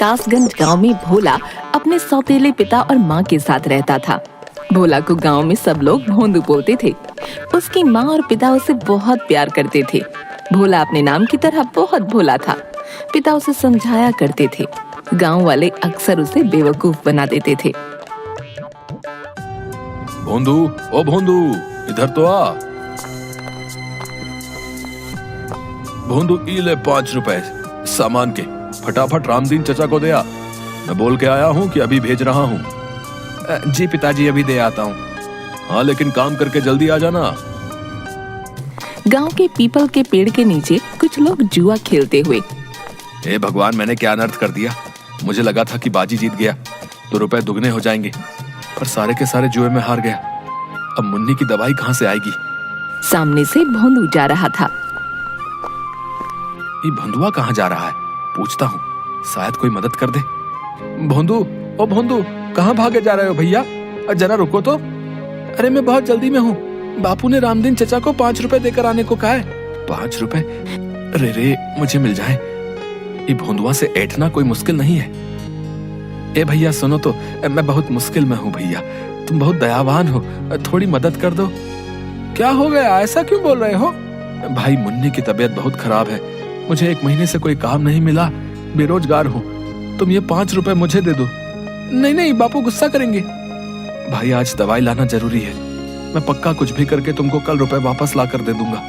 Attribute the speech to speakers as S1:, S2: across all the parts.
S1: कासगंज गांव में भोला अपने सौतेले पिता और माँ के साथ रहता था। भोला को गांव में सब लोग भोंदू बोलते थे। उसकी माँ और पिता उसे बहुत प्यार करते थे। भोला अपने नाम की तरह बहुत भोला था। पिता उसे समझाया करते थे। गांव वाले अक्सर उसे बेवकूफ बना देते थे।
S2: भोंदू, ओ भोंदू, इधर तो आ। भोंदू, ई ले 5 रुपए सामान के, फटाफट रामदीन चचा को दे आ। मैं बोल के आया हूँ कि अभी भेज रहा हूँ।
S3: जी पिताजी, अभी दे आता हूँ।
S2: हाँ, लेकिन काम करके जल्दी आ जाना।
S1: गांव के पीपल के पेड़ के नीचे कुछ लोग जुआ खेलते हुए।
S2: हे भगवान, मैंने क्या अनर्थ कर दिया। मुझे लगा था कि बाजी जीत गया तो रुपए दुगने हो जाएंगे, पर सारे के सारे जुए में हार गया। अब मुन्नी की दवाई कहाँ से आएगी?
S1: सामने से भोंदू जा रहा था।
S2: ये भोंदुआ कहाँ जा रहा है? पूछता हूँ, शायद कोई मदद कर दे। भोंदू, ओ भोंदू, कहाँ भागे जा रहे हो भैया? जरा रुको तो। अरे मैं बहुत जल्दी में हूँ। बापू ने रामदीन चचा को 5 रुपए देकर आने को कहा है। 5 रुपए? अरे रे, मुझे मिल जाए। ये भोंदुआ से ऐठना कोई मुश्किल नहीं है। ए भैया सुनो तो, मैं बहुत मुश्किल में हूँ भैया, तुम बहुत दयावान हो, थोड़ी मदद कर दो। क्या हो गया, ऐसा क्यों बोल रहे हो? भाई, मुन्नी की तबीयत बहुत खराब है। मुझे 1 महीने से कोई काम नहीं मिला, बेरोजगार हूँ। तुम ये 5 रुपए मुझे दे दो। नहीं नहीं, बापू गुस्सा करेंगे। भाई, आज दवाई लाना जरूरी है। मैं पक्का कुछ भी करके तुमको कल रुपए वापस ला कर दे दूंगा।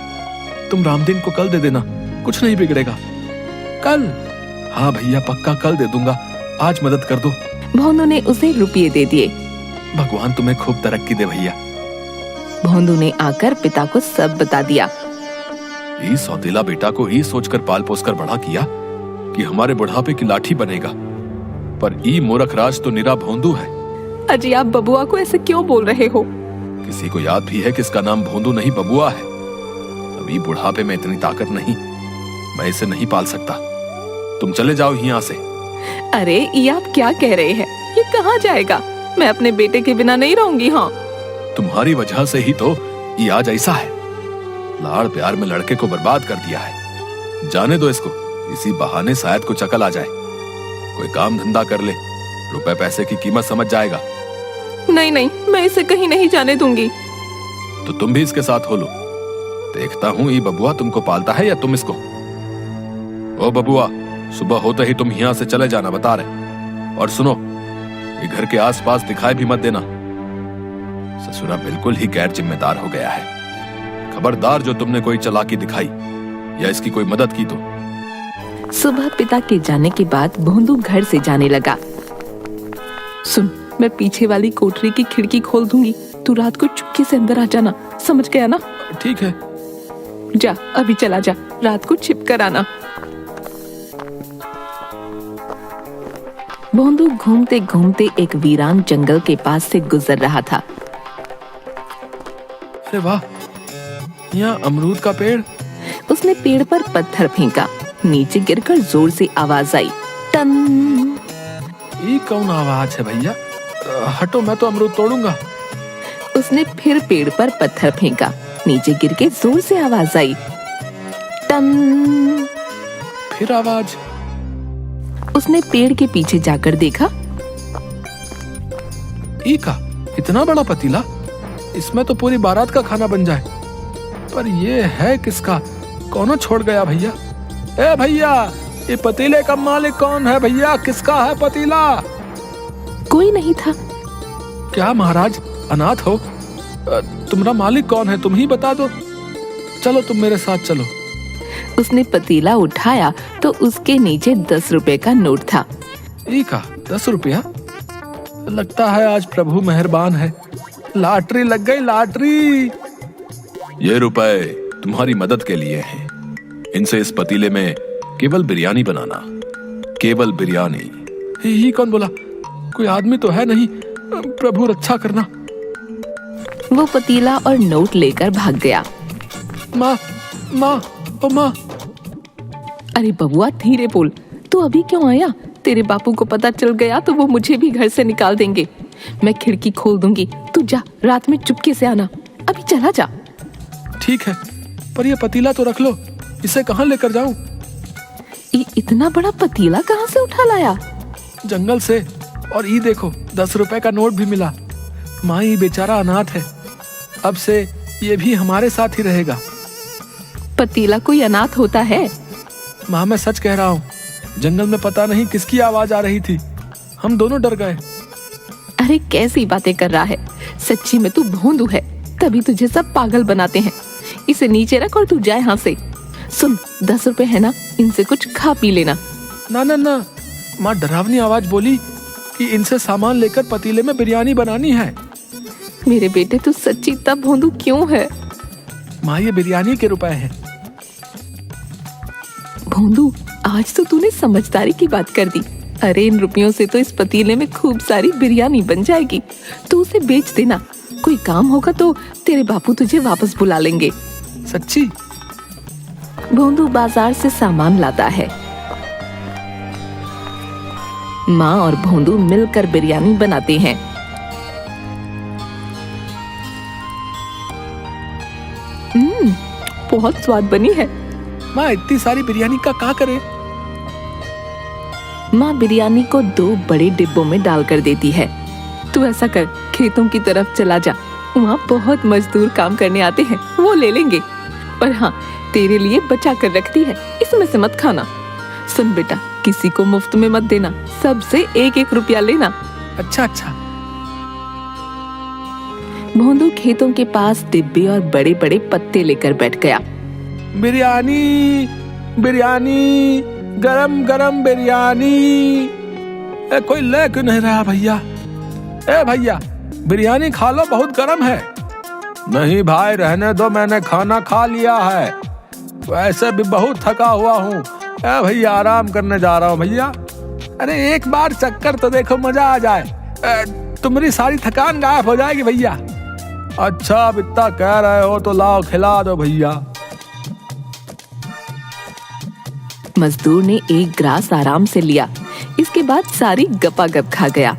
S2: तुम रामदीन को कल दे देना, कुछ नहीं बिगड़ेगा। कल? हाँ भैया, पक्का कल दे दूंगा। आज मदद कर दो।
S1: भोंदू ने उसे रुपये दे दिए।
S2: भगवान तुम्हें खूब तरक्की दे भैया।
S1: भोंदू ने आकर पिता को सब बता दिया।
S2: ये सौतेला बेटा को ही सोचकर पाल पोस कर बड़ा किया कि हमारे बुढ़ापे की लाठी बनेगा, पर ई मूर्ख राज तो निरा भोंदू है।
S1: अजी, आप बबुआ को ऐसे क्यों बोल रहे हो?
S2: किसी को याद भी है कि इसका नाम भोंदू नहीं बबुआ है। अभी बुढ़ापे में इतनी ताकत नहीं, मैं इसे नहीं पाल सकता। तुम चले जाओ यहाँ से।
S1: अरे, ये आप क्या कह रहे हैं? ये कहाँ जाएगा? मैं अपने बेटे के बिना नहीं रहूंगी। हाँ,
S2: तुम्हारी वजह से ही तो ये आज ऐसा है। लाड़ प्यार में लड़के को बर्बाद कर दिया है। जाने दो इसको, इसी बहाने शायद कुछ अकल आ जाए। कोई काम धंधा कर ले, रुपए पैसे की कीमत समझ जाएगा।
S1: नहीं नहीं, मैं इसे कहीं नहीं जाने दूंगी।
S2: तो तुम भी इसके साथ हो लो। देखता हूँ ये बबुआ तुमको पालता है या तुम इसको। ओ बबुआ, सुबह होते ही तुम यहाँ से चले जाना बता रहे। और सुनो, ये घर के आसपास दिखाई भी मत देना। ससुरा बिल्कुल ही गैर जिम्मेदार हो गया है। खबरदार जो तुमने कोई चालाकी दिखाई या इसकी कोई मदद की तो।
S1: सुबह पिता के जाने के बाद भोंदू घर से जाने लगा। सुन, मैं पीछे वाली कोठरी की खिड़की खोल दूंगी, तू रात को चुपके से अंदर आ जाना, समझ गया ना?
S2: ठीक है।
S1: जा, अभी चला जा, रात को छिप कर आना। भोंदू घूमते घूमते एक वीरान जंगल के पास से गुजर रहा था।
S2: अरे वाह, यहाँ अमरूद का पेड़।
S1: उसने पेड़ पर पत्थर फेंका, नीचे गिरकर जोर से आवाज आई, टन।
S2: ये कौन आवाज है भैया? हटो, मैं तो अमरूद तोड़ूंगा।
S1: उसने फिर पेड़ पर पत्थर फेंका, नीचे गिर के जोर से आवाज आई, टन।
S2: फिर आवाज।
S1: उसने पेड़ के पीछे जाकर देखा।
S2: ई का इतना बड़ा पतीला, इसमें तो पूरी बारात का खाना बन जाए। पर ये है किसका? कौन छोड़ गया भैया? ए भैया, ये पतीले का मालिक कौन है भैया? किसका है पतीला?
S1: कोई नहीं था।
S2: क्या महाराज, अनाथ हो? तुम्हारा मालिक कौन है? तुम ही बता दो। चलो, तुम मेरे साथ चलो।
S1: उसने पतीला उठाया तो उसके नीचे 10 रुपए का नोट था।
S2: ई का 10 रुपया? लगता है आज प्रभु मेहरबान है। लॉटरी लग गई, लॉटरी। ये रुपए तुम्हारी मदद के लिए हैं। इनसे इस पतीले में केवल बिरयानी बनाना, केवल बिरयानी। ही कौन बोला? कोई आदमी तो है नहीं। प्रभु रक्षा करना।
S1: वो पतीला और नोट लेकर भाग गया।
S2: माँ, माँ, ओ माँ।
S1: अरे बबुआ, धीरे बोल। तू अभी क्यों आया? तेरे बापू को पता चल गया तो वो मुझे भी घर से निकाल देंगे। मैं खिड़की खोल दूंगी, तू जा, रात में चुपके से आना। अभी चला जा।
S2: ठीक है, पर ये पतीला तो रख लो, इसे कहाँ लेकर जाऊं?
S1: ये इतना बड़ा पतीला कहाँ से उठा लाया?
S2: जंगल से, और ये देखो 10 रुपए का नोट भी मिला। माँ ये बेचारा अनाथ है, अब से ये भी हमारे साथ ही रहेगा।
S1: पतीला कोई अनाथ होता है?
S2: माँ मैं सच कह रहा हूँ, जंगल में पता नहीं किसकी आवाज आ रही थी, हम दोनों डर गए।
S1: अरे कैसी बातें कर रहा है, सच्ची में तू भोंदू है, तभी तुझे सब पागल बनाते हैं। इसे नीचे रख और तू जा यहाँ से। सुन, 10 रुपए है ना, इनसे कुछ खा पी लेना।
S2: ना ना ना, माँ डरावनी आवाज बोली कि इनसे सामान लेकर पतीले में बिरयानी बनानी है।
S1: मेरे बेटे तू सच्ची इतना भोंदू क्यों है?
S2: माँ ये बिरयानी के रुपए हैं।
S1: भोंदू, आज तो तूने समझदारी की बात कर दी। अरे इन रुपयों से तो इस पतीले में खूब सारी बिरयानी बन जाएगी। तू उसे बेच देना, कोई काम होगा तो तेरे बापू तुझे वापस बुला लेंगे।
S2: सच्ची?
S1: भोंदू बाजार से सामान लाता है। माँ और भोंदू मिलकर बिरयानी बनाते हैं। बहुत स्वाद बनी है।
S2: माँ इतनी सारी बिरयानी का क्या करे?
S1: माँ बिरयानी को 2 बड़े डिब्बों में डालकर देती है। तू ऐसा कर, खेतों की तरफ चला जा, वहाँ बहुत मजदूर काम करने आते हैं, वो ले लेंगे। पर हाँ, तेरे लिए बचा कर रखती है, इसमें से मत खाना। सुन बेटा, किसी को मुफ्त में मत देना, सबसे 1-1 रुपया लेना।
S2: अच्छा अच्छा।
S1: भोंदू खेतों के पास डिब्बे और बड़े बड़े पत्ते लेकर बैठ गया।
S2: बिरयानी बिरयानी, गरम गरम बिरयानी। कोई ले क्यों नहीं रहा भैया? ए भैया, बिरयानी खा लो, बहुत गरम है। नहीं भाई रहने दो, मैंने खाना खा लिया है, वैसे भी बहुत थका हुआ हूँ। ए भैया आराम करने जा रहा हूँ भैया। अरे एक बार चक्कर तो देखो, मजा आ जाए, तुम्हारी सारी थकान गायब हो जाएगी भैया। अच्छा अब इतना कह रहे हो तो लाओ खिला दो भैया।
S1: मजदूर ने 1 ग्रास आराम से लिया, इसके बाद सारी गपागप खा गया।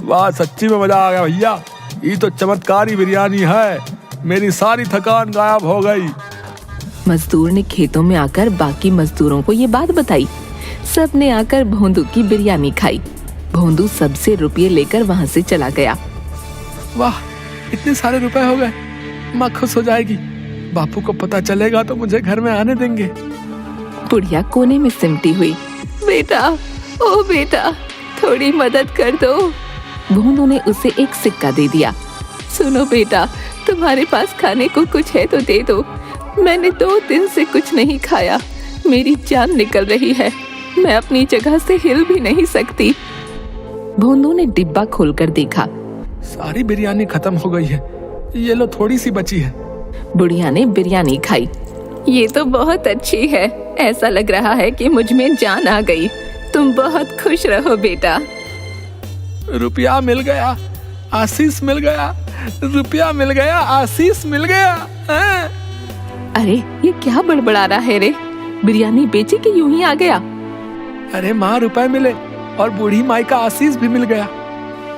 S2: वाह सच्ची में मजा आ गया भैया, ये तो चमत्कारी बिरयानी है, मेरी सारी थकान गायब हो गई।
S1: मजदूर ने खेतों में आकर बाकी मजदूरों को ये बात बताई। सब ने आकर भोंदू की बिरयानी खाई। भोंदू सबसे रुपये लेकर वहाँ से चला गया।
S2: वाह इतने सारे रुपए हो गए, माँ खुश हो जाएगी। बापू को पता चलेगा तो मुझे घर में आने देंगे।
S1: बुढ़िया कोने में सिमटी हुई। बेटा, ओ बेटा, थोड़ी मदद कर दो। भोंदू ने उसे एक सिक्का दे दिया। सुनो बेटा, तुम्हारे पास खाने को कुछ है तो दे दो, मैंने 2 दिन से कुछ नहीं खाया, मेरी जान निकल रही है, मैं अपनी जगह से हिल भी नहीं सकती। भोंदू ने डिब्बा खोलकर देखा।
S2: सारी बिरयानी खत्म हो गई है, ये लो थोड़ी सी बची है।
S1: बुढ़िया ने बिरयानी खाई। ये तो बहुत अच्छी है, ऐसा लग रहा है कि मुझ में जान आ गई। तुम बहुत खुश रहो बेटा।
S2: रुपया मिल गया, आशीष मिल गया, रुपया मिल गया, आशीष मिल गया।
S1: अरे ये क्या बड़बड़ा रहा है रे? बिरयानी बेची कि यूं ही आ गया?
S2: अरे माँ रुपए मिले और बूढ़ी माई का आशीष भी मिल गया।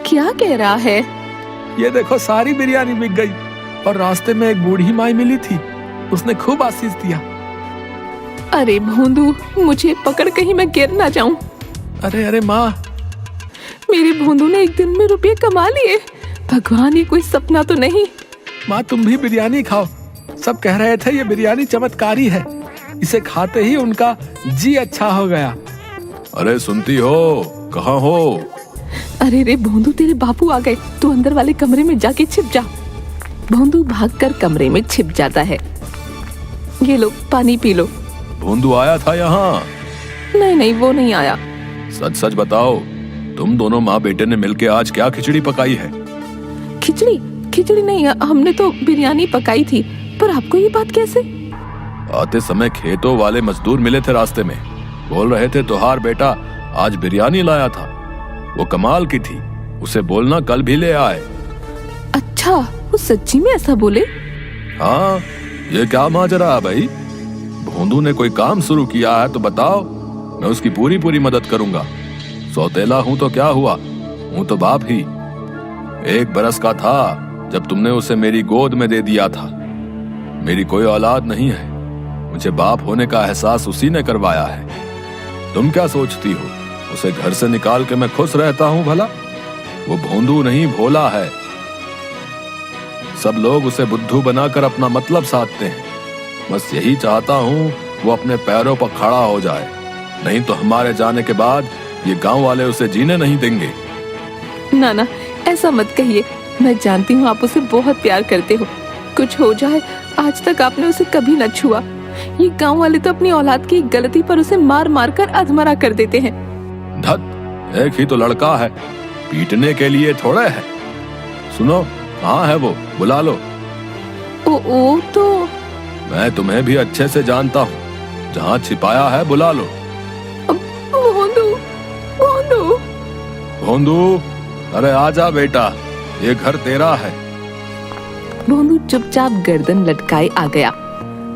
S1: क्या कह रहा है?
S2: ये देखो सारी बिरयानी बिक गई और रास्ते में एक बूढ़ी माई मिली थी, उसने खूब आशीष दिया।
S1: अरे भोंदू, मुझे पकड़ कहीं मैं गिर ना जाऊं।
S2: अरे अरे माँ,
S1: मेरे भोंदू ने एक दिन में रुपये कमा लिए। भगवान, ये कोई सपना तो नहीं?
S2: माँ तुम भी बिरयानी खाओ, सब कह रहे थे ये बिरयानी चमत्कारी है, इसे खाते ही उनका जी अच्छा हो गया। अरे सुनती हो, कहाँ हो?
S1: अरे रे भोंदू, तेरे बापू आ गए, तू अंदर वाले कमरे में जाके छिप जा। भोंदू भागकर कमरे में छिप जाता है। ये लो पानी पी लो।
S2: भोंदू आया था यहाँ?
S1: नहीं नहीं, वो नहीं आया।
S2: सच सच बताओ, तुम दोनों माँ बेटे ने मिलके आज क्या खिचड़ी पकाई है?
S1: खिचड़ी? खिचड़ी नहीं, हमने तो बिरयानी पकाई थी। पर आपको ये बात कैसे?
S2: आते समय खेतों वाले मजदूर मिले थे रास्ते में, बोल रहे थे तुहार बेटा आज बिरयानी लाया था, वो कमाल की थी, उसे बोलना कल भी ले आए।
S1: अच्छा, वो सच्ची में ऐसा बोले?
S2: हाँ, ये क्या माजरा है भाई? भोंदू ने कोई काम शुरू किया है तो बताओ, मैं उसकी पूरी पूरी मदद करूंगा। सौतेला हूं तो क्या हुआ, हूं तो बाप ही। 1 बरस का था जब तुमने उसे मेरी गोद में दे दिया था। मेरी कोई औलाद नहीं है, मुझे बाप होने का एहसास उसी ने करवाया है। तुम क्या सोचती हो उसे घर से निकाल के मैं खुश रहता हूं भला? वो भोंदू नहीं, भोला है। सब लोग उसे बुद्धू बनाकर अपना मतलब साधते हैं। बस यही चाहता हूं वो अपने पैरों पर खड़ा हो जाए, नहीं तो हमारे जाने के बाद ये गांव वाले उसे जीने नहीं देंगे।
S1: नाना, ऐसा मत कहिए। मैं जानती हूँ आप उसे बहुत प्यार करते हो। कुछ हो जाए, आज तक आपने उसे कभी न छुआ। ये गांव वाले तो अपनी औलाद की एक गलती पर उसे मार मार कर अधमरा कर देते हैं।
S2: धत, एक ही तो लड़का है, पीटने के लिए थोड़े है। सुनो, कहाँ है वो? बुला लो।
S1: ओ तो
S2: मैं तुम्हें भी अच्छे से जानता हूँ, जहाँ छिपाया है बुला लो।
S1: भोंदू, भोंदू।
S2: भोंदू, अरे आजा बेटा, ये घर तेरा है।
S1: भोंदू चुपचाप गर्दन लटकाए आ गया।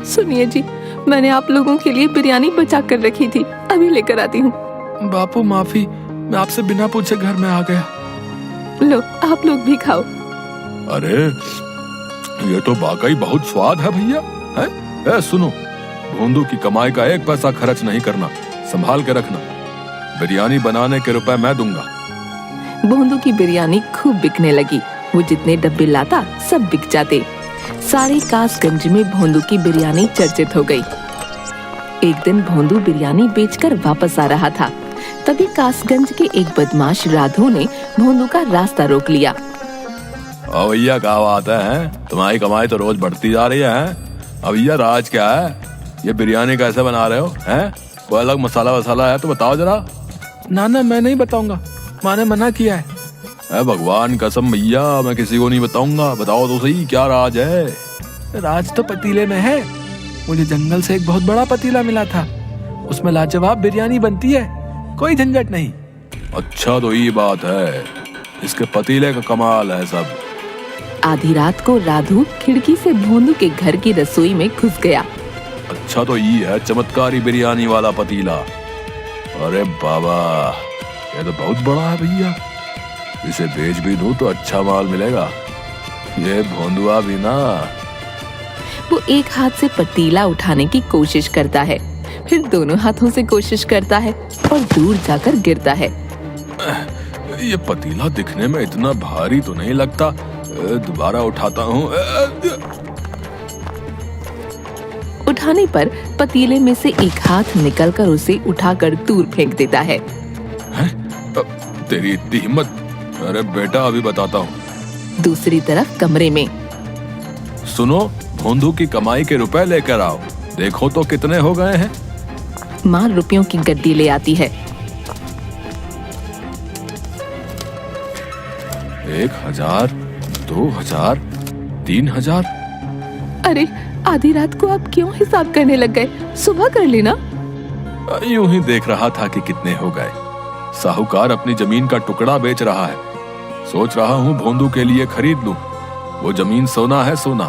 S1: सुनिए जी, मैंने आप लोगों के लिए बिरयानी बचा कर रखी थी, अभी लेकर आती हूँ।
S2: बापू माफी, मैं आपसे बिना पूछे घर में आ गया।
S1: लो, आप लोग भी खाओ।
S2: अरे ये तो वाकई बहुत स्वाद है भैया। है? सुनो, भोंदू की कमाई का एक पैसा खर्च नहीं करना, संभाल के रखना। बिरयानी बनाने के रुपए मैं दूंगा।
S1: भोंदू की बिरयानी खूब बिकने लगी। वो जितने डब्बे लाता सब बिक जाते। सारे कासगंज में भोंदू की बिरयानी चर्चित हो गई। एक दिन भोंदू बिरयानी बेचकर वापस आ रहा था, तभी कासगंज के एक बदमाश राधू ने भोंदू का रास्ता रोक लिया।
S2: ओ भैया, क्या बात है? तुम्हारी कमाई तो रोज बढ़ती जा रही है। अब भैया, राज क्या है? ये बिरयानी कैसे बना रहे हो? हैं? कोई अलग मसाला वसाला है तो बताओ जरा।
S3: ना ना, मैं नहीं बताऊंगा, माँ ने मना किया है।
S2: अरे भगवान कसम भैया, मैं किसी को नहीं बताऊंगा। बताओ तो सही, क्या राज है?
S3: राज तो पतीले में है। मुझे जंगल से एक बहुत बड़ा पतीला मिला था, उसमें लाजवाब बिरयानी बनती है, कोई झंझट नहीं।
S2: अच्छा, तो ये बात है, इसके पतीले का कमाल है सब।
S1: आधी रात को राधू खिड़की से भोंदू के घर की रसोई में घुस गया।
S2: अच्छा, तो ये है चमत्कारी बिरयानी वाला पतीला। अरे बाबा, ये तो बहुत बड़ा है भैया। इसे बेच भी दूं तो अच्छा माल मिलेगा। ये भोंदुआ भी ना।
S1: वो एक हाथ से पतीला उठाने की कोशिश करता है, फिर दोनों हाथों से कोशिश करता है और दूर जाकर गिरता है।
S2: ये पतीला दिखने में इतना भारी तो नहीं लगता। दोबारा उठाता हूँ।
S1: उठाने पर पतीले में से एक हाथ निकलकर उसे उठाकर दूर फेंक देता है।
S2: तेरी इतनी हिम्मत? अरे बेटा, अभी बताता हूँ।
S1: दूसरी तरफ कमरे में
S2: सुनो, भोंदू की कमाई के रुपए लेकर आओ, देखो तो कितने हो गए हैं।
S1: माँ रुपयों की गड्डी ले आती है।
S2: 1000, 2000, 3000।
S1: अरे, आधी रात को आप क्यों हिसाब करने लग गए? सुबह कर लेना।
S2: यूं ही देख रहा था कि कितने हो गए। साहूकार अपनी जमीन का टुकड़ा बेच रहा है। सोच रहा हूँ भोंदू के लिए खरीद लूं। वो जमीन सोना है, सोना।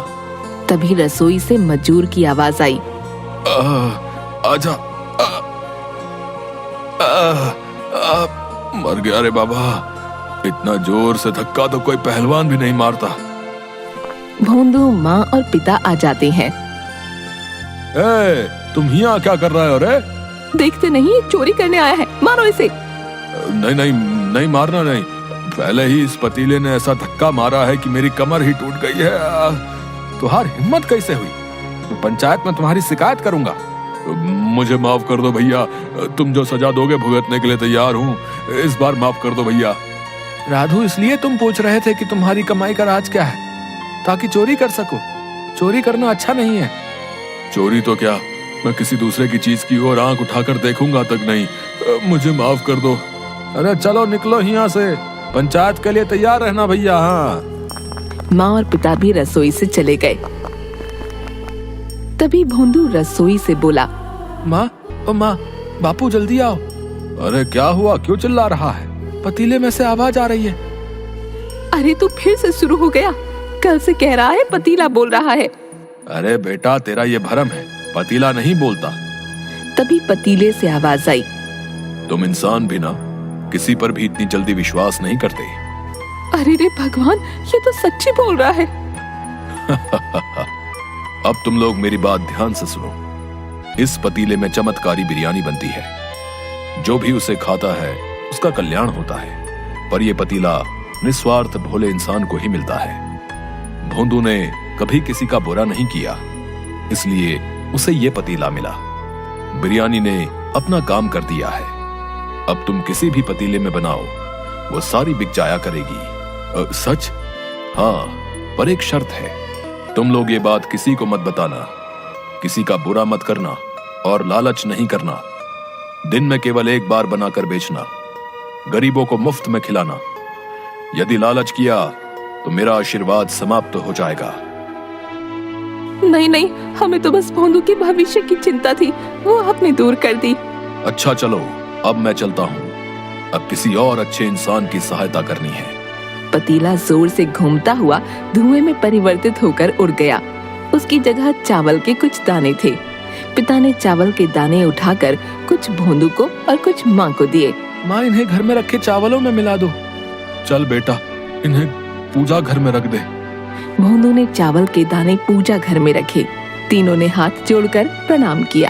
S1: तभी रसोई से मजूर की आवाज आई।
S2: आजा। मर गया रे बाबा। इतना जोर से धक्का तो कोई पहलवान भी नहीं मारता।
S1: भोंदू, माँ और पिता आ जाते हैं।
S2: तुम यहाँ क्या कर रहे हो रे?
S1: देखते नहीं, ये चोरी करने आया है, मारो इसे।
S2: नहीं नहीं नहीं, मारना नहीं। पहले ही इस पतीले ने ऐसा धक्का मारा है कि मेरी कमर ही टूट गई है। तुम्हारी हिम्मत कैसे हुई? तो पंचायत में तुम्हारी शिकायत करूंगा। मुझे माफ कर दो भैया, तुम जो सजा दोगे भुगतने के लिए तैयार हूँ। इस बार माफ कर दो भैया।
S3: राधू, इसलिए तुम पूछ रहे थे कि तुम्हारी कमाई का राज क्या है? ताकि चोरी कर सको। चोरी करना अच्छा नहीं है।
S2: चोरी तो क्या, मैं किसी दूसरे की चीज की ओर आंख उठाकर देखूंगा तक नहीं। मुझे माफ कर दो। अरे चलो निकलो यहाँ से, पंचायत के लिए तैयार रहना भैया। हाँ।
S1: माँ और पिता भी रसोई से चले गए। तभी भोंदू रसोई से बोला।
S3: माँ, ओ माँ, बापू जल्दी आओ।
S2: अरे क्या हुआ, क्यों चिल्ला रहा है?
S3: पतीले में से आवाज आ रही है।
S1: अरे तू फिर से शुरू हो गया। कल से कह रहा है पतीला बोल रहा है।
S2: अरे बेटा, तेरा ये भरम है, पतीला नहीं बोलता।
S1: तभी पतीले से आवाज आई।
S2: तुम इंसान भी ना किसी पर भी इतनी जल्दी विश्वास नहीं करते।
S1: अरे रे भगवान, ये तो सच्ची बोल रहा है।
S2: अब तुम लोग मेरी बात ध्यान से सुनो। इस पतीले में चमत्कारी बिरयानी बनती है। जो भी उसे खाता है उसका कल्याण होता है, पर यह पतीला निस्वार्थ भोले इंसान को ही मिलता है। भोंदू ने कभी किसी का बुरा नहीं किया, इसलिए उसे यह पतीला मिला। बिरयानी ने अपना काम कर दिया है। अब तुम किसी भी पतीले में बनाओ, वो सारी बिक जाया करेगी। सच? हाँ, पर एक शर्त है। तुम लोग ये बात किसी को मत बताना, किसी का बुरा मत करना और लालच नहीं करना। दिन में केवल एक बार बनाकर बेचना, गरीबों को मुफ्त में खिलाना। यदि लालच किया तो मेरा आशीर्वाद समाप्त हो जाएगा।
S1: नहीं नहीं, हमें तो बस भोंदू के भविष्य की चिंता थी, वो आपने दूर कर दी।
S2: अच्छा चलो, अब मैं चलता हूँ। अब किसी और अच्छे इंसान की सहायता करनी है।
S1: पतीला जोर से घूमता हुआ धुएं में परिवर्तित होकर उड़ गया। उसकी जगह चावल के कुछ दाने थे। पिता ने चावल के दाने उठाकर कुछ भोंदू को और कुछ माँ को दिए।
S3: माँ, इन्हें घर में रखे चावलों में मिला दो।
S2: चल बेटा, इन्हें पूजा घर में रख दे।
S1: भोंदू ने चावल के दाने पूजा घर में रखे। तीनों ने हाथ जोड़कर प्रणाम किया।